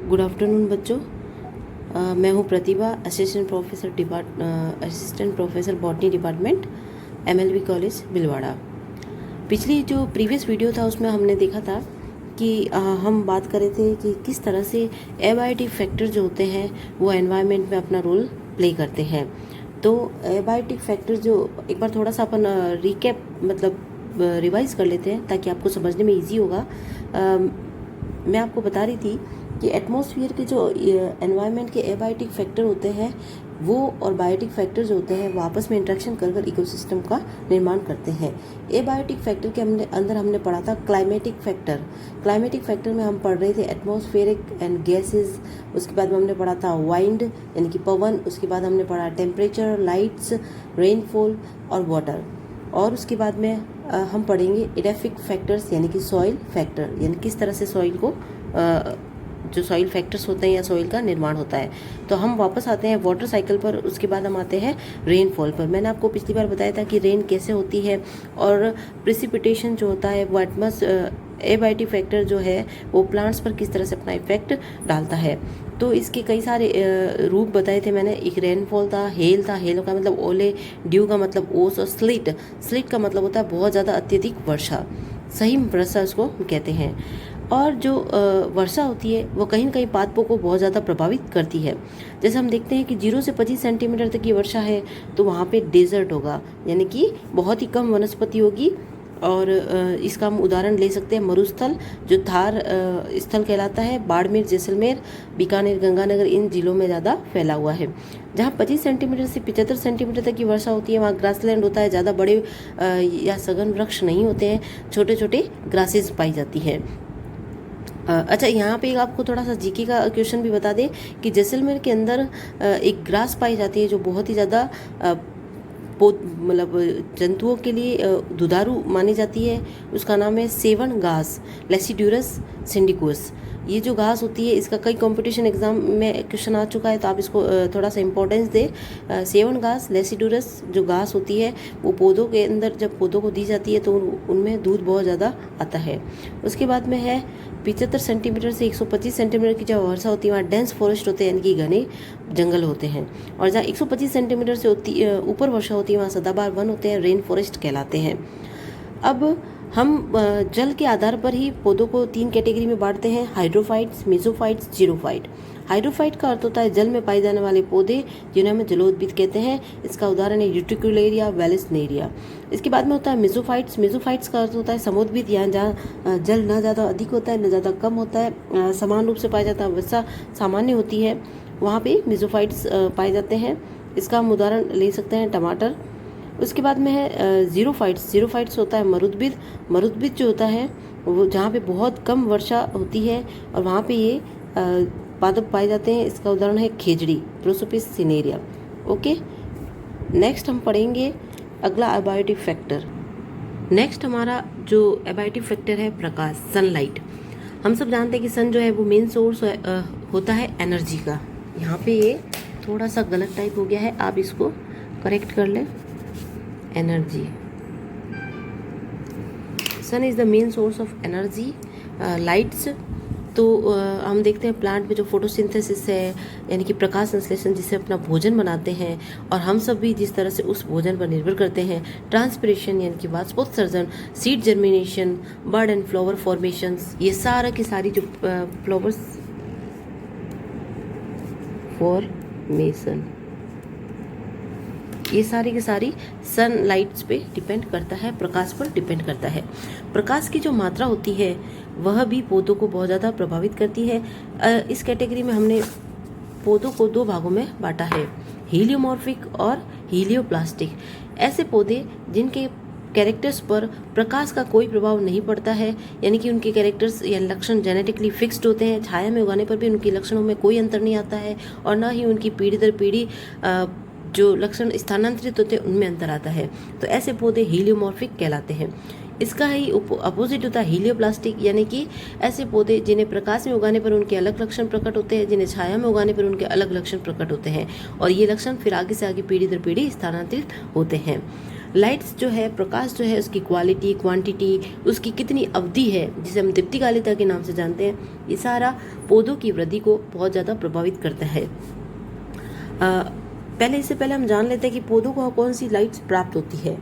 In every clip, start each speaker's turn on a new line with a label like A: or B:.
A: Good afternoon बच्चों। मैं हूं Pratibha, assistant professor botany department, MLB college Bhilwara. पिछली जो प्रीवियस वीडियो था उसमें हमने देखा था कि हम बात कर रहे थे कि किस तरह से एबायोटिक फैक्टर जो होते हैं वो एनवायरनमेंट में अपना रोल प्ले करते हैं। तो एबायोटिक फैक्टर जो एक बार थोड़ा सा अपन रिकैप रिवाइज कर लेते हैं ताकि आपको समझने में ईजी होगा। मैं आपको बता रही थी कि एटमॉस्फेयर के जो एनवायरनमेंट के एबायोटिक फैक्टर होते हैं वो और बायोटिक फैक्टर जो होते हैं वो आपस में इंटरेक्शन कर इकोसिस्टम का निर्माण करते हैं। एबायोटिक फैक्टर के अंदर हमने पढ़ा था क्लाइमेटिक फैक्टर। क्लाइमेटिक फैक्टर में हम पढ़ रहे थे एटमॉस्फेरिक एंड गैसेस। उसके बाद में हमने पढ़ा था वाइंड यानी कि पवन। उसके बाद हमने पढ़ा टेम्परेचर, लाइट्स, रेनफॉल और वाटर। और उसके बाद में हम पढ़ेंगे एडेफिक फैक्टर्स यानी कि सॉइल फैक्टर, यानी किस तरह से सॉइल को जो सॉइल फैक्टर्स होते हैं या सॉइल का निर्माण होता है। तो हम वापस आते हैं वाटर साइकिल पर। उसके बाद हम आते हैं रेनफॉल पर। मैंने आपको पिछली बार बताया था कि रेन कैसे होती है और प्रिसिपिटेशन जो होता है वो एबायोटिक फैक्टर जो है वो प्लांट्स पर किस तरह से अपना इफेक्ट डालता है। तो इसके कई सारे रूप बताए थे मैंने। एक रेनफॉल था, हेल था, हेल का मतलब ओले, ड्यू का मतलब ओस, और स्लिट का मतलब होता है बहुत ज़्यादा अत्यधिक वर्षा, सही वर्षा उसको कहते हैं। और जो वर्षा होती है वो कहीं न कहीं पादपों को बहुत ज़्यादा प्रभावित करती है। जैसे हम देखते हैं कि 0 से 25 सेंटीमीटर तक की वर्षा है तो वहाँ पे डेजर्ट होगा, यानी कि बहुत ही कम वनस्पति होगी। और इसका हम उदाहरण ले सकते हैं मरुस्थल जो थार स्थल कहलाता है। बाड़मेर, जैसलमेर, बीकानेर, गंगानगर इन जिलों में ज़्यादा फैला हुआ है। जहाँ 25 सेंटीमीटर से 75 सेंटीमीटर तक की वर्षा होती है वहाँ ग्रासलैंड होता है। ज़्यादा बड़े या सघन वृक्ष नहीं होते हैं, छोटे छोटे ग्रासेस पाई जाती हैं। अच्छा, यहाँ पे आपको थोड़ा सा जीके का क्वेश्चन भी बता दें कि जैसलमेर के अंदर एक ग्रास पाई जाती है जो बहुत ही ज़्यादा जंतुओं के लिए दुधारू मानी जाती है। उसका नाम है सेवन घास, लेसिड्यूरस सिंडिकोस। ये जो घास होती है इसका कई कंपटीशन एग्जाम में क्वेश्चन आ चुका है, तो आप इसको थोड़ा सा इंपॉर्टेंस दें। सेवन घास, लेसिड्यूरस जो घास होती है वो पौधों के अंदर जब पौधों को दी जाती है तो उनमें दूध बहुत ज़्यादा आता है। उसके बाद में है 75 सेंटीमीटर से 125 सेंटीमीटर की जब वर्षा होती है वहाँ डेंस फॉरेस्ट होते हैं, यानी कि घने जंगल होते हैं। और जहाँ 125 सेंटीमीटर से ऊपर वर्षा होती है वहाँ सदाबहार वन होते हैं, रेन फॉरेस्ट कहलाते हैं। अब हम जल के आधार पर ही पौधों को 3 कैटेगरी में बांटते हैं, हाइड्रोफाइट्स, मेसोफाइट्स, जीरोफाइट। हाइड्रोफाइट का अर्थ होता है जल में पाए जाने वाले पौधे जिन्हें हम जलोद्भिद कहते हैं। इसका उदाहरण है यूट्रिकुलेरिया, वेलिसनेरिया। इसके बाद में होता है मेसोफाइट्स। मेसोफाइट्स का अर्थ होता है समुद्रविद, यहाँ जहाँ जल न ज़्यादा अधिक होता है न ज़्यादा कम होता है, समान रूप से पाया जाता है, वर्षा सामान्य होती है, वहाँ पे मेसोफाइट्स पाए जाते हैं। इसका हम उदाहरण ले सकते हैं टमाटर। उसके बाद में है जीरोफाइट्स। जीरोफाइट्स होता है मरुद्भिद जो होता है वो जहाँ पे बहुत कम वर्षा होती है और वहाँ पे ये पादप पाए जाते हैं। इसका उदाहरण है खेजड़ी, प्रोसोपिस सिनेरिया। ओके, नेक्स्ट हम पढ़ेंगे अगला एबायोटिक फैक्टर। नेक्स्ट हमारा जो एबायोटिक फैक्टर है प्रकाश, सनलाइट। हम सब जानते हैं कि सन जो है वो मेन सोर्स होता है एनर्जी का। यहाँ पे ये थोड़ा सा गलत टाइप हो गया है, आप इसको करेक्ट कर लें। Energy, sun is the main source of energy. Lights, तो हम देखते हैं प्लांट में जो फोटोसिंथेसिस है यानी कि प्रकाश संश्लेषण जिससे अपना भोजन बनाते हैं, और हम सब भी जिस तरह से उस भोजन पर निर्भर करते हैं। ट्रांसपिरेशन यानी कि वाष्पोत्सर्जन, seed germination, bird and flower formations, ये सारा की सारी जो फ्लावर्स फॉर्मेशन, ये सारी की सारी सनलाइट्स पे डिपेंड करता है, प्रकाश पर डिपेंड करता है। प्रकाश की जो मात्रा होती है वह भी पौधों को बहुत ज़्यादा प्रभावित करती है। इस कैटेगरी में हमने पौधों को 2 भागों में बांटा है, हीलियोमॉर्फिक और हीलियोप्लास्टिक। ऐसे पौधे जिनके कैरेक्टर्स पर प्रकाश का कोई प्रभाव नहीं पड़ता है, यानी कि उनके कैरेक्टर्स या लक्षण जेनेटिकली फिक्स्ड होते हैं। छाया में उगाने पर भी उनके लक्षणों में कोई अंतर नहीं आता है और ना ही उनकी पीढ़ी दर पीढ़ी जो लक्षण स्थानांतरित होते हैं उनमें अंतर आता है। तो ऐसे पौधे हीलियोमॉर्फिक कहलाते हैं। इसका ही अपोजिट होता है हीलियोप्लास्टिक, यानी कि ऐसे पौधे जिन्हें प्रकाश में उगाने पर उनके अलग लक्षण प्रकट होते हैं, जिन्हें छाया में उगाने पर उनके अलग लक्षण प्रकट होते हैं, और ये लक्षण फिर आगे से आगे पीढ़ी दर पीढ़ी स्थानांतरित होते हैं। लाइट्स जो है, प्रकाश जो है, उसकी क्वालिटी, क्वांटिटी, उसकी कितनी अवधि है, जिसे हम दीप्तिकालिता के नाम से जानते हैं, ये सारा पौधों की वृद्धि को बहुत ज़्यादा प्रभावित करता है। इससे पहले हम जान लेते हैं कि पौधों को कौन सी लाइट्स प्राप्त होती है।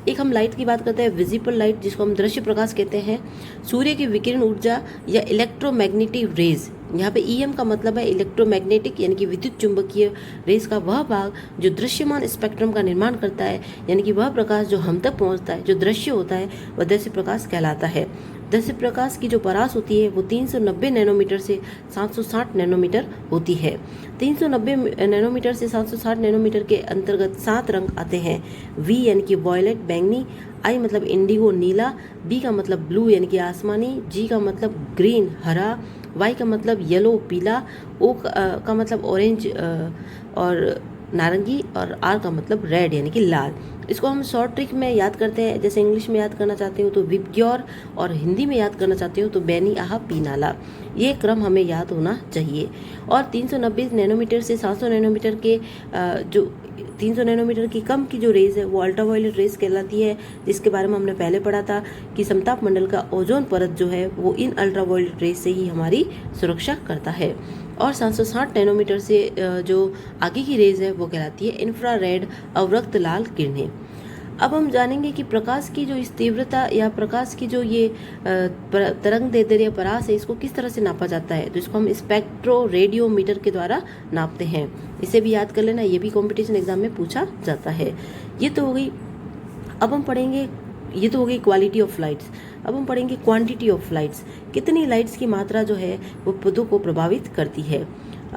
A: एक हम लाइट की बात करते हैं, विजिबल लाइट, जिसको हम दृश्य प्रकाश कहते हैं। सूर्य की विकिरण ऊर्जा या इलेक्ट्रोमैग्नेटिक रेज, यहाँ पे ईएम का मतलब है इलेक्ट्रोमैग्नेटिक यानी कि विद्युत चुंबकीय रेज का वह भाग जो दृश्यमान स्पेक्ट्रम का निर्माण करता है, यानी कि वह प्रकाश जो हम तक पहुँचता है, जो दृश्य होता है, वह दृश्य प्रकाश कहलाता है। दृश्य प्रकाश की जो परास होती है वो 390 नैनोमीटर से 760 नैनोमीटर होती है। 390 नैनोमीटर से 760 नैनोमीटर के अंतर्गत 7 रंग आते हैं। वी यानी कि वॉयलेट बैंगनी, आई मतलब इंडिगो नीला, बी का मतलब ब्लू यानी कि आसमानी, जी का मतलब ग्रीन हरा, वाई का मतलब येलो पीला, ओ का मतलब ऑरेंज और नारंगी, और आर का मतलब रेड यानी कि लाल। इसको हम शॉर्ट ट्रिक में याद करते हैं, जैसे इंग्लिश में याद करना चाहते हो तो विबग्योर, और हिंदी में याद करना चाहते हो तो बैनी आहा पीनाला। ये क्रम हमें याद होना चाहिए। और 390 नैनोमीटर से 700 नैनोमीटर के जो 300 नैनोमीटर की कम की जो रेज है वो अल्ट्रावायलेट रेज कहलाती है, जिसके बारे में हमने पहले पढ़ा था कि समताप मंडल का ओजोन परत जो है वो इन अल्ट्रावायलेट रेज से ही हमारी सुरक्षा करता है। और 760 नैनोमीटर से जो आगे की रेज है वो कहलाती है इंफ्रारेड अवरक्त लाल किरणें। अब हम जानेंगे कि प्रकाश की जो इस तीव्रता या प्रकाश की जो ये तरंग दैर्ध्य या परास है, इसको किस तरह से नापा जाता है। तो इसको हम स्पेक्ट्रो रेडियोमीटर के द्वारा नापते हैं। इसे भी याद कर लेना, ये भी कॉम्पिटिशन एग्जाम में पूछा जाता है। ये तो हो गई। अब हम पढ़ेंगे, ये तो हो गई क्वालिटी ऑफ लाइट्स। अब हम पढ़ेंगे क्वांटिटी ऑफ लाइट्स। कितनी लाइट्स की मात्रा जो है वो पौधों को प्रभावित करती है।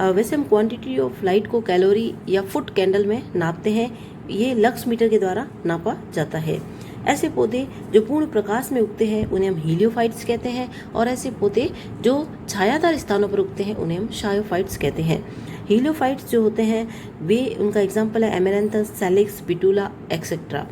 A: वैसे हम क्वांटिटी ऑफ लाइट को कैलोरी या फुट कैंडल में नापते हैं। ये लक्स मीटर के द्वारा नापा जाता है। ऐसे पौधे जो पूर्ण प्रकाश में उगते हैं उन्हें हम हीलियोफाइट्स कहते हैं, और ऐसे पौधे जो छायादार स्थानों पर उगते हैं उन्हें हम शायोफाइट्स कहते हैं। हीलियोफाइट्स जो होते हैं वे, उनका एग्जाम्पल है एमेरैंथस, सैलिक्स, पिटूला एक्सेट्रा।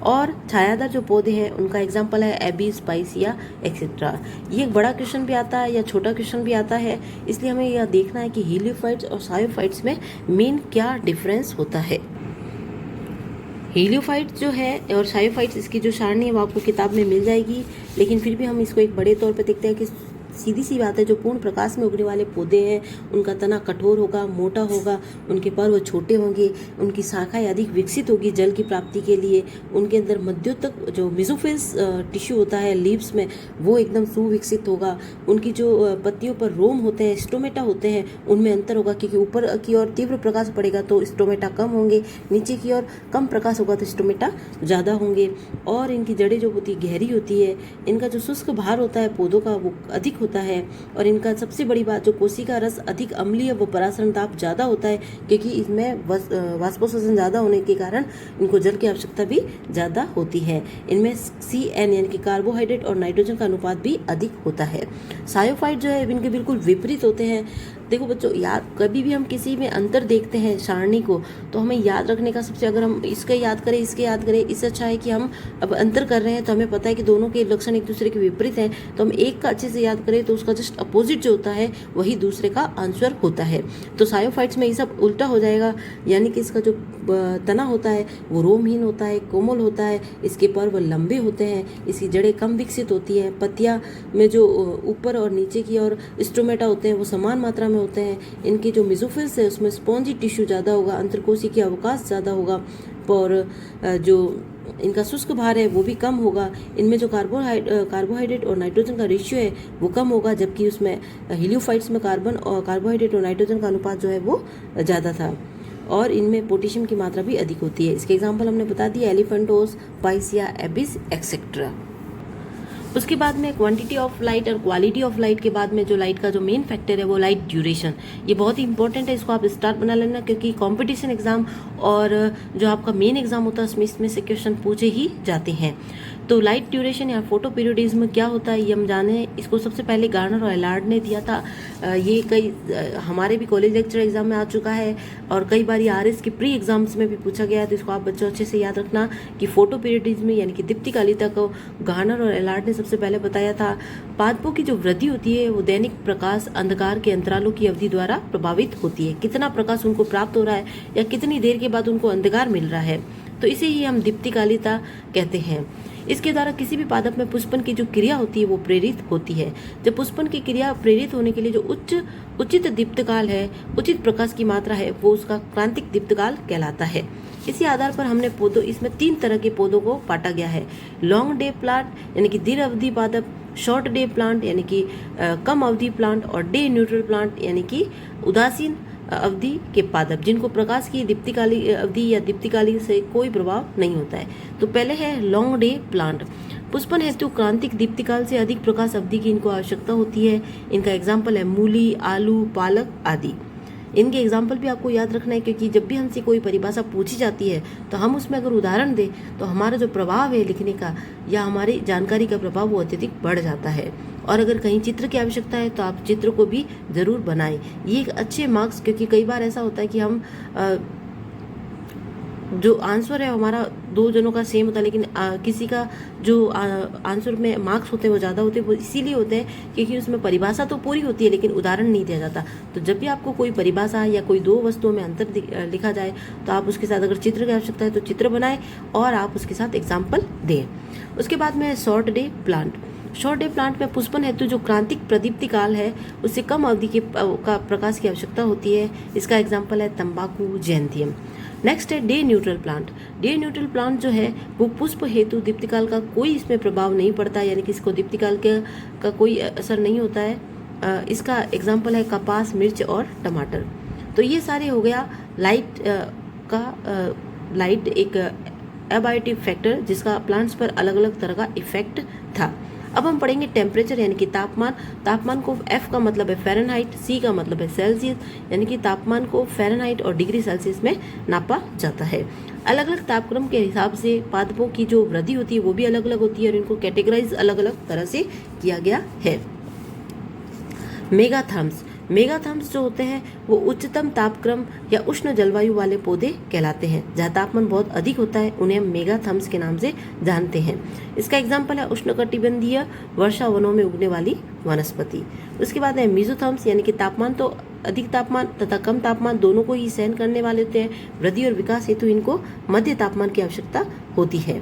A: और छायादार जो पौधे हैं उनका एग्जाम्पल है एबी, स्पाइसिया एक्सेट्रा। ये एक बड़ा क्वेश्चन भी आता है या छोटा क्वेश्चन भी आता है, इसलिए हमें यह देखना है कि हीलियोफाइट्स और शायोफाइट्स में मेन क्या डिफरेंस होता है। हीलियोफाइट्स जो है और शायोफाइट्स, इसकी जो सारणी है वो आपको किताब में मिल जाएगी, लेकिन फिर भी हम इसको एक बड़े तौर पे देखते हैं कि सीधी सी बात है, जो पूर्ण प्रकाश में उगने वाले पौधे हैं उनका तना कठोर होगा, मोटा होगा, उनके पर्व छोटे होंगे, उनकी शाखाएं अधिक विकसित होगी जल की प्राप्ति के लिए, उनके अंदर मध्योतक जो मेसोफिल्स टिश्यू होता है लीव्स में वो एकदम सुविकसित होगा, उनकी जो पत्तियों पर रोम होते हैं, स्टोमेटा होते हैं, उनमें अंतर होगा, क्योंकि ऊपर की ओर तीव्र प्रकाश पड़ेगा तो स्टोमेटा कम होंगे, नीचे की ओर कम प्रकाश होगा तो स्टोमेटा ज़्यादा होंगे। और इनकी जड़ें जो होती गहरी होती है, इनका जो शुष्क भार होता है पौधों का वो अधिक होता है, और इनका सबसे बड़ी बात जो कोशिका रस अधिक अम्लीय व परासरण ताप ज़्यादा होता है, क्योंकि इसमें वाष्पोत्सर्जन ज़्यादा होने के कारण इनको जल की आवश्यकता भी ज़्यादा होती है। इनमें CN यानी कि कार्बोहाइड्रेट और नाइट्रोजन का अनुपात भी अधिक होता है। सायोफाइट जो है इनके बिल्कुल विपरीत होते हैं। देखो बच्चों, याद कभी भी हम किसी में अंतर देखते हैं सारणी को, तो हमें याद रखने का सबसे, अगर हम इसके याद करें इसके याद करें, इससे अच्छा है कि हम अब अंतर कर रहे हैं तो हमें पता है कि दोनों के लक्षण एक दूसरे के विपरीत हैं, तो हम एक का अच्छे से याद करें तो उसका जस्ट अपोजिट जो होता है वही दूसरे का आंसर होता है। तो सायोफाइट्स में ये सब उल्टा हो जाएगा, यानी कि इसका जो तना होता है वो रोमहीन होता है, कोमल होता है, इसके पर्व लंबे होते हैं, इसकी जड़ें कम विकसित होती हैं, पत्तियां में जो ऊपर और नीचे की और स्टोमेटा होते हैं वो समान मात्रा में होते हैं, इनके जो मेसोफिल्स है उसमें स्पॉन्जी टिश्यू ज़्यादा होगा, अंतरकोशिकीय अवकाश ज़्यादा होगा, और जो इनका शुष्क भार है वो भी कम होगा, इनमें जो कार्बोहाइड्रेट और नाइट्रोजन का रेशियो है वो कम होगा, जबकि उसमें हीलियोफाइट्स में कार्बोहाइड्रेट और नाइट्रोजन का अनुपात जो है वो ज़्यादा था, और इनमें पोटेशियम की मात्रा भी अधिक होती है। इसके एग्जाम्पल हमने बता दिया, एलिफेंटोस, पाइसिया, एबिस एक्सेट्रा। उसके बाद में क्वांटिटी ऑफ लाइट और क्वालिटी ऑफ लाइट के बाद में जो लाइट का जो मेन फैक्टर है वो लाइट ड्यूरेशन। ये बहुत ही इंपॉर्टेंट है, इसको आप स्टार बना लेना, क्योंकि कंपटीशन एग्जाम और जो आपका मेन एग्जाम होता है इसमें से क्वेश्चन पूछे ही जाते हैं। तो लाइट ड्यूरेशन या फोटो पीरियडिज्म क्या होता है ये हम जाने। इसको सबसे पहले गार्नर और एलार्ड ने दिया था। ये कई हमारे भी कॉलेज लेक्चर एग्जाम में आ चुका है, और कई बार ये RS के प्री एग्जाम्स में भी पूछा गया है। तो इसको आप बच्चों अच्छे से याद रखना कि फोटो पीरियडिज्म यानी कि दीप्तिकालिता को गार्नर और एलार्ड ने सबसे पहले बताया था। पादपों की जो वृद्धि होती है वो दैनिक प्रकाश अंधकार के अंतरालों की अवधि द्वारा प्रभावित होती है। कितना प्रकाश उनको प्राप्त हो रहा है या कितनी देर के बाद उनको अंधकार मिल रहा है, तो इसे ही हम दीप्तिकालिता कहते हैं। इसके द्वारा किसी भी पादप में पुष्पन की जो क्रिया होती है वो प्रेरित होती है। जब पुष्पन की क्रिया प्रेरित होने के लिए जो उचित दीप्तकाल है, उचित प्रकाश की मात्रा है, वो उसका क्रांतिक दीप्तकाल कहलाता है। इसी आधार पर हमने पौधों, इसमें 3 तरह के पौधों को बांटा गया है। लॉन्ग डे प्लांट यानी कि दीर्घ अवधि पादप, शॉर्ट डे प्लांट यानी कि कम अवधि प्लांट, और डे न्यूट्रल प्लांट यानी कि उदासीन अवधि के पादप, जिनको प्रकाश की दीप्तिकाली अवधि या दीप्तिकाली से कोई प्रभाव नहीं होता है। तो पहले है लॉन्ग डे प्लांट। पुष्पन हेतु क्रांतिक दीप्तिकाल से अधिक प्रकाश अवधि की इनको आवश्यकता होती है। इनका एग्जाम्पल है मूली, आलू, पालक आदि। इनके एग्जाम्पल भी आपको याद रखना है, क्योंकि जब भी हमसे कोई परिभाषा पूछी जाती है तो हम उसमें अगर उदाहरण दें तो हमारा जो प्रभाव है लिखने का या हमारी जानकारी का प्रभाव वो अत्यधिक बढ़ जाता है। और अगर कहीं चित्र की आवश्यकता है तो आप चित्र को भी ज़रूर बनाएं। ये एक अच्छे मार्क्स, क्योंकि कई बार ऐसा होता है कि हम जो आंसर है हमारा 2 जनों का सेम होता है, लेकिन किसी का जो आंसर में मार्क्स होते हैं वो ज़्यादा होते हैं। वो इसीलिए होते हैं क्योंकि उसमें परिभाषा तो पूरी होती है लेकिन उदाहरण नहीं दिया जाता। तो जब भी आपको कोई परिभाषा या कोई 2 वस्तुओं में अंतर लिखा जाए तो आप उसके साथ अगर चित्र की आवश्यकता है तो चित्र बनाएं और आप उसके साथ एग्जाम्पल दें। उसके बाद में short day plant. Short day plant में पुष्पन हेतु जो क्रांतिक प्रदीप्ति काल है उससे कम अवधि के का प्रकाश की आवश्यकता होती है। इसका एग्जाम्पल है तंबाकू, जैंथियम। नेक्स्ट है day neutral plant. Day neutral plant जो है वो पुष्प हेतु दीप्तिकाल का कोई इसमें प्रभाव नहीं पड़ता, यानी कि इसको दीप्तिकाल का कोई असर नहीं होता है। इसका एग्जाम्पल है कपास, मिर्च और टमाटर। तो ये सारे हो गया लाइट एक एबाइटिव फैक्टर जिसका प्लांट्स पर अलग अलग तरह का इफेक्ट था। अब हम पढ़ेंगे टेम्परेचर यानी कि तापमान। तापमान को F का मतलब है फ़ारेनहाइट, C का मतलब है सेल्सियस, यानी कि तापमान को फ़ारेनहाइट और डिग्री सेल्सियस में नापा जाता है। अलग अलग तापक्रम के हिसाब से पादपों की जो वृद्धि होती है वो भी अलग अलग होती है और इनको कैटेगराइज अलग अलग तरह से किया गया है। मेगाथर्म्स। मेगाथर्म्स जो होते हैं वो उच्चतम तापक्रम या उष्ण जलवायु वाले पौधे कहलाते हैं। जहाँ तापमान बहुत अधिक होता है उन्हें हम मेगाथर्म्स के नाम से जानते हैं। इसका एग्जाम्पल है उष्णकटिबंधीय वर्षा वनों में उगने वाली वनस्पति। उसके बाद है मीजोथर्म्स, यानी कि तापमान तो अधिक तापमान तथा कम तापमान दोनों को ही सहन करने वाले होते हैं। वृद्धि और विकास हेतु इनको मध्य तापमान की आवश्यकता होती है।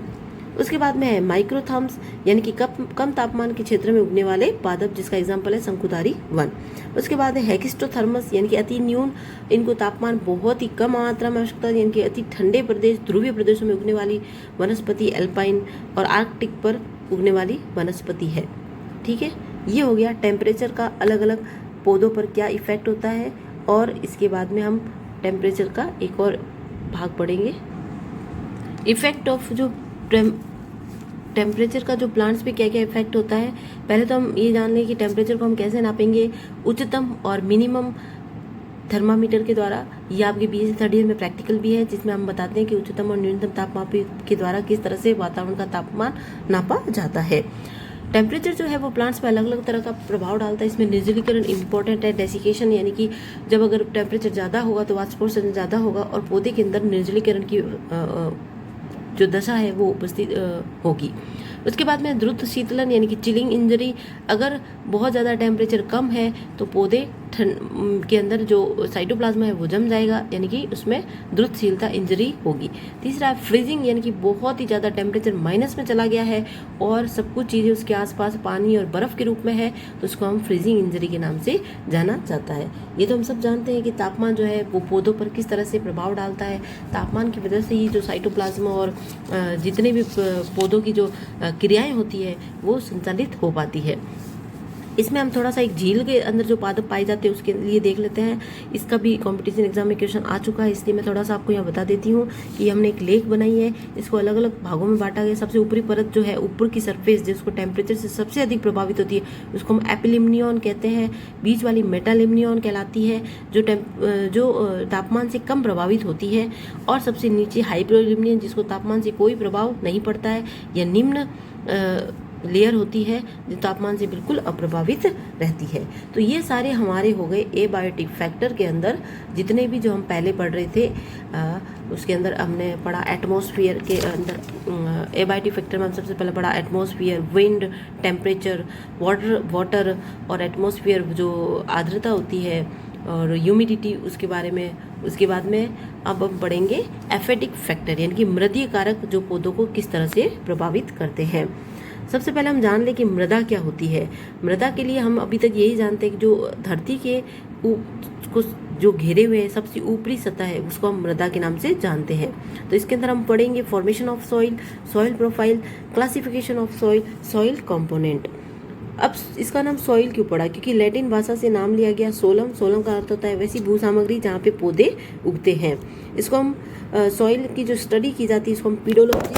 A: उसके बाद में है माइक्रोथर्म्स, यानी कि कम तापमान के क्षेत्र में उगने वाले पादप, जिसका एग्जाम्पल है शंकुधारी वन। उसके बाद है हेक्स्टोथर्मस, यानी कि अति न्यून, इनको तापमान बहुत ही कम मात्रा में आवश्यकता है, यानी कि अति ठंडे प्रदेश, ध्रुवीय प्रदेशों में उगने वाली वनस्पति, एल्पाइन और आर्कटिक पर उगने वाली वनस्पति है। ठीक है, ये हो गया टेम्परेचर का अलग अलग पौधों पर क्या इफेक्ट होता है। और इसके बाद में हम टेम्परेचर का एक और भाग पढ़ेंगे, इफेक्ट ऑफ जो टेम्परेचर का जो प्लांट्स पे क्या क्या इफेक्ट होता है। पहले तो हम ये जान लें कि टेम्परेचर को हम कैसे नापेंगे, उच्चतम और मिनिमम थर्मामीटर के द्वारा। ये आपके BSc 3rd ईयर में प्रैक्टिकल भी है जिसमें हम बताते हैं कि उच्चतम और न्यूनतम तापमान के द्वारा किस तरह से वातावरण का तापमान नापा जाता है। टेम्परेचर जो है वो प्लांट्स पे अलग अलग तरह का प्रभाव डालता है। इसमें निर्जलीकरण इंपॉर्टेंट है, डेसिकेशन, यानी कि जब अगर टेम्परेचर ज़्यादा होगा तो वाष्पोत्सर्जन ज़्यादा होगा और पौधे के अंदर निर्जलीकरण की जो दशा है वो उपस्थित होगी। उसके बाद में द्रुत शीतलन, यानी कि चिलिंग इंजरी। अगर बहुत ज़्यादा टेम्परेचर कम है तो पौधे के अंदर जो साइटोप्लाज्मा है वो जम जाएगा, यानी कि उसमें द्रुतशीलता इंजरी होगी। तीसरा है फ्रीजिंग, यानी कि बहुत ही ज़्यादा टेम्परेचर माइनस में चला गया है और सब कुछ चीज़ें उसके आसपास पानी और बर्फ़ के रूप में है, तो उसको हम फ्रीजिंग इंजरी के नाम से जाना जाता है। ये तो हम सब जानते हैं कि तापमान जो है वो पौधों पर किस तरह से प्रभाव डालता है। तापमान की वजह से ही जो साइटोप्लाज्मा और जितने भी पौधों की जो क्रियाएं होती है वो संचालित हो पाती है। इसमें हम थोड़ा सा एक झील के अंदर जो पादप पाए जाते हैं उसके लिए देख लेते हैं। इसका भी कंपटीशन एग्जाम में क्वेश्चन आ चुका है, इसलिए मैं थोड़ा सा आपको यहाँ बता देती हूँ कि हमने एक लेक बनाई है। इसको अलग अलग भागों में बांटा गया। सबसे ऊपरी परत जो है, ऊपर की सरफेस जिसको टेम्परेचर से सबसे अधिक प्रभावित होती है उसको हम एपिलिम्नियन कहते हैं। बीच वाली मेटालिम्नियन कहलाती है जो तापमान से कम प्रभावित होती है। और सबसे नीचे हाइपरलिम्नियन जिसको तापमान से कोई प्रभाव नहीं पड़ता है, या निम्न लेयर होती है जो तापमान से बिल्कुल अप्रभावित रहती है। तो ये सारे हमारे हो गए एबायोटिक फैक्टर के अंदर जितने भी जो हम पहले पढ़ रहे थे। उसके अंदर हमने पढ़ा एटमॉस्फेयर के अंदर, एबायोटिक फैक्टर में हम सबसे पहले पढ़ा एटमॉस्फेयर, विंड, टेम्परेचर, वाटर और एटमॉस्फेयर जो आर्द्रता होती है और ह्यूमिडिटी उसके बारे में। उसके बाद में अब हम पढ़ेंगे एफेटिक फैक्टर यानी कि मृदीय कारक जो पौधों को किस तरह से प्रभावित करते हैं। सबसे पहले हम जान लें कि मृदा क्या होती है। मृदा के लिए हम अभी तक यही जानते हैं कि जो धरती के को जो घेरे हुए है सबसे ऊपरी सतह है उसको हम मृदा के नाम से जानते हैं। तो इसके अंदर हम पढ़ेंगे formation of soil, soil profile, classification of soil, soil component. अब इसका नाम सॉइल क्यों पड़ा, क्योंकि लैटिन भाषा से नाम लिया गया सोलम। सोलम का अर्थ होता है वैसी भू सामग्री जहाँ पे पौधे उगते हैं। इसको हम सॉइल की जो स्टडी की जाती है इसको हम पीडोलॉजी